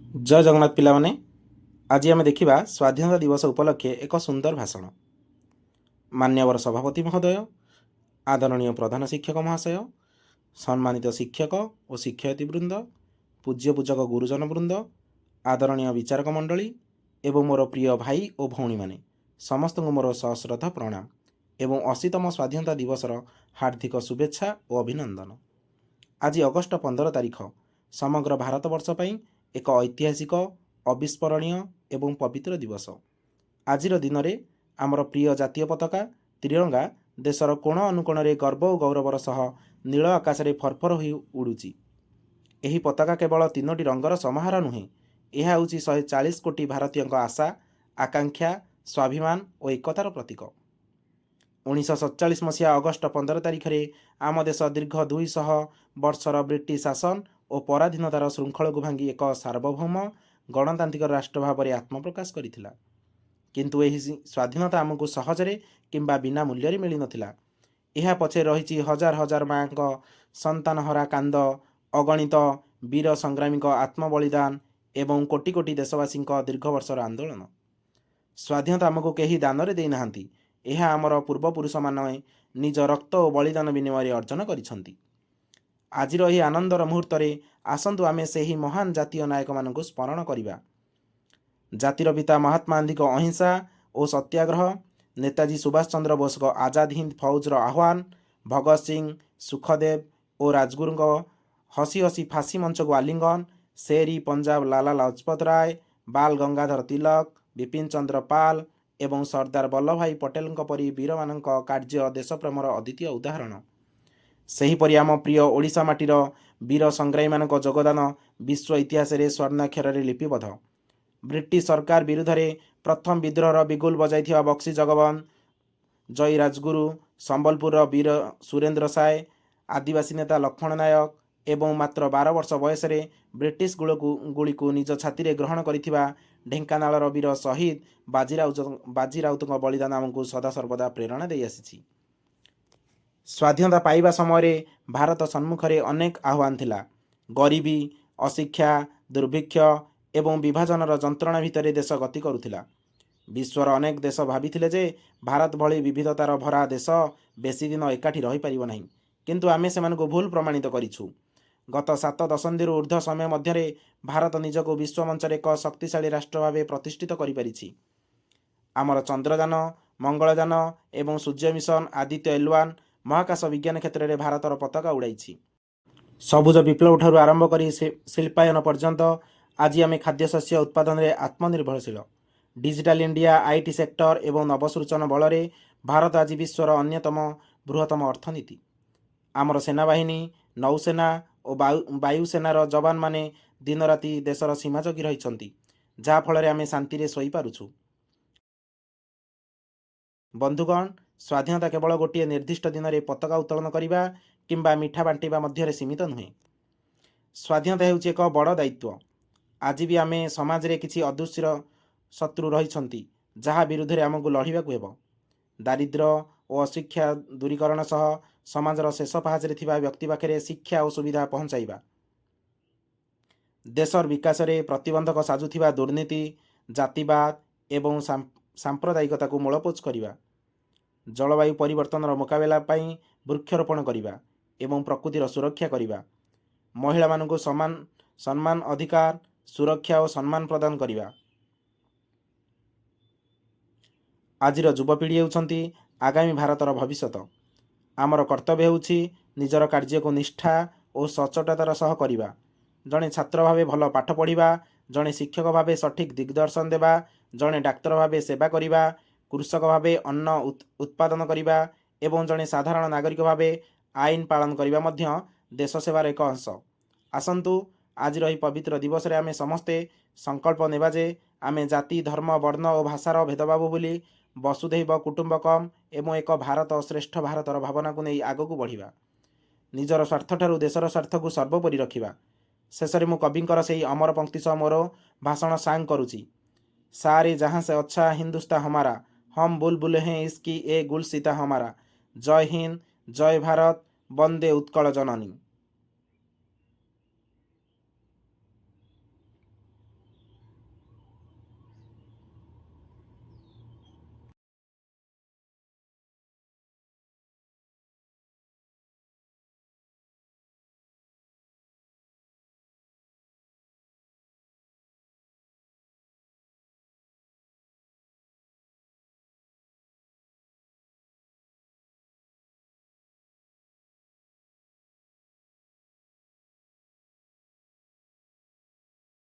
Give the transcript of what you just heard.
जय जगन्नाथ पिलामाने आज आम देखा स्वाधीनता दिवस उपलक्षे एक सुंदर भाषण। मान्यवर सभापति महोदय, आदरणीय प्रधान शिक्षक महाशय, सम्मानित शिक्षक और शिक्षयित्री वृंद, पूज्य पूजक गुरुजन वृंद, आदरणीय विचारक मंडली एवं मोर प्रिय भाई और भौणी माने समस्त मोर सश्रद्धा प्रणाम एवं 80तम स्वाधीनता दिवसर हार्दिक शुभेच्छा और अभिनंदन। आज अगस्ट 15 तारिख समग्र भारतवर्ष ପାଇଁ एक ऐतिहासिक अविस्मरणीय एवं पवित्र दिवस। आजिर दिन में आमर प्रिय जातीय पताका त्रिरंगा देशर कोण अनुकोण में गर्व और गौरवर सह नील आकाश में फरफर हो उड़ुची। यही पताका केवल 3टी रंगर समाहार नुहे, यह हूँ 140 कोटी भारतीय आशा आकांक्षा स्वाभिमान और एकतार प्रतीक। 1947 मसीहा अगस्ट 15 तारिख में आम देश दीर्घ 200 वर्षर ब्रिटिश शासन और पराधीनतार श्रृंखल को भांगी एक सार्वभौम गणतांत्रिक राष्ट्र भाव में आत्मप्रकाश करिथिला। किंतु यही स्वाधीनता आमको सहजरे किंबा बिना मूल्य मिल नथिला। यह पछे रही हजार हजार माँ संतान हरा कांद, अगणित वीर संग्रामी आत्मबलिदान एवं कोटी कोटी देशवासी दीर्घ वर्षर आंदोलन। स्वाधीनता आमको कहीं दान दे नाहांती, यह आमर पूर्वपुरुष माने निज रक्त और बलिदान विनिमय अर्जन करिसंती। आजिर यही आनंदर मुहूर्त में आसंतु आमे से ही महान जातीय नायक मानक स्मरण करिबा। जातिर पिता महात्मा गांधी को अहिंसा और सत्याग्रह, नेताजी सुभाष चंद्र बोस को आजाद हिंद फौजर आह्वान, भगत सिंह, सुखदेव और राजगुरु को हसी हसी फांसी मंच को आलिंगन, शेरी पंजाब लाला लाजपत राय, बाल गंगाधर तिलक, विपिन चंद्र पाल एवं सरदार वल्लभ भाई पटेल परी वीर मान कार्य देशप्रेमर अद्वितीय उदाहरण। सेहीपरि आम प्रिय ओडिशा माटीर वीर संग्रामी मान योगदान विश्व इतिहास रे स्वर्णाक्षर लिपिबद्ध। ब्रिटिश सरकार विरुद्ध रे प्रथम विद्रोहर बिगुल बजाई बक्सी जगबंध, जय राजगुरु, संबलपुर वीर सुरेंद्र साय, आदिवासी नेता लक्ष्मण नायक एवं मात्र 12 वर्ष बयस ब्रिटिश गुड़ी को निज छाती ग्रहण करिथिबा ढेंकानालर वीर शहीद बाजीराउत बलिदान आमको सदासर्वदा प्रेरणा दे आसी। स्वाधीनता पाइबा समय भारत सम्मुखें अनेक आह्वान थिला। गरीबी, अशिक्षा, दुर्भिक्ष एवं विभाजनर जंत्रणा भितर देश गति करुथिला। विश्वर अनेक देश भाविथिले जे भारत भली विविधतार भरा देश बेसी दिन एकाठी रही परिबो नाही, किंतु आमे सेमानकु भूल प्रमाणित करिछु। गत 7 दशंधि ऊर्ध्व समय मध्य भारत निजको विश्व मंच एक शक्तिशाली राष्ट्र भाव प्रतिष्ठित करिपारिछि। आमर चंद्रयान, मंगलयान एवं सूर्य मिशन, आदित्य L1 महाकाश विज्ञान क्षेत्र में भारतर पताका उड़ाई। सबुज विप्लव ठारू आरंभ कर शिल्पायन पर्यंत आज आम खाद्यशस्य उत्पादन में आत्मनिर्भरशील। डिजिटल इंडिया, आईटी सेक्टर एवं नवसृजन बल में भारत आज विश्वर अन्यतम बृहत्तम अर्थनीति। आमर सेनाबाहिनी, नौसेना और वायुसेनार जवान माने दिन राति देशर सीमा जगी रही, जहाँफल आम शांति शोई पारुछु। बंधुगण, स्वाधीनता केवल गोटे निर्दिष्ट दिन में पताका उत्तोलन करने किंबा मिठा बांटिबा मध्य सीमित नुहे। स्वाधीनता हेउछि एक बड़ दायित्व। आज भी आम समाज रे किछि अदृश्य शत्रु रही जहाँ विरुद्ध रे आमको लड़ाकू हेब। दारिद्र्य और अशिक्षा दूरीकरण सह समाजर शेष पाहाचरे थिबा व्यक्ति पाखे शिक्षा और सुविधा पहुँचाइबा। देशर विकास रे प्रतिबंधक साजुथिबा दुर्नीति, जातिवाद एवं सांप्रदायिकता को मूलपोछ करवा। जलवायु परिवर्तन मुकाबला पाई वृक्षरोपण करवा एवं प्रकृतिर सुरक्षा करवा। महिला मानक सम्मान अधिकार, सुरक्षा और सम्मान प्रदान करवा। आजिर युवपीढ़ी होउछंती आगामी भारतर भविष्यत। आमर कर्तव्य होउछि निजर कार्य को निष्ठा और सचोटतार सह करवा। जड़े छात्र भावे भल पाठ पढ़ा, जड़े शिक्षक भावे सठिक दिग्दर्शन देवा, जड़े डाक्तर भावे सेवा करवा, कृषक भावे अन्न उत्पादन करवा एवं जड़े साधारण नागरिक भावे आईन पालन करवा मध्य देश सेवार एक अंश। आसंतु आज रही पवित्र दिवस रे आमे समस्ते संकल्प नेबा जे आमे जाति, धर्म, वर्ण और भाषार भेदभाव भूली वसुधैव कुटुंबकम एवं एक भारत श्रेष्ठ भारतर भावना को नहीं आगक बढ़िबा। निजर स्वार्थ ठारू देशर स्वार्थ को सर्वोपरि रखिबा। शेषरे मु कविंकर से अमर पंक्ति सह मोर भाषण सांग करुची। सारे जहाँ से अच्छा हिंदुस्तान हमारा, हम बुलबुल हैं इसकी ए गुलसिता हमारा। जय हिंद, जय भारत, वंदे उत्कल जननी।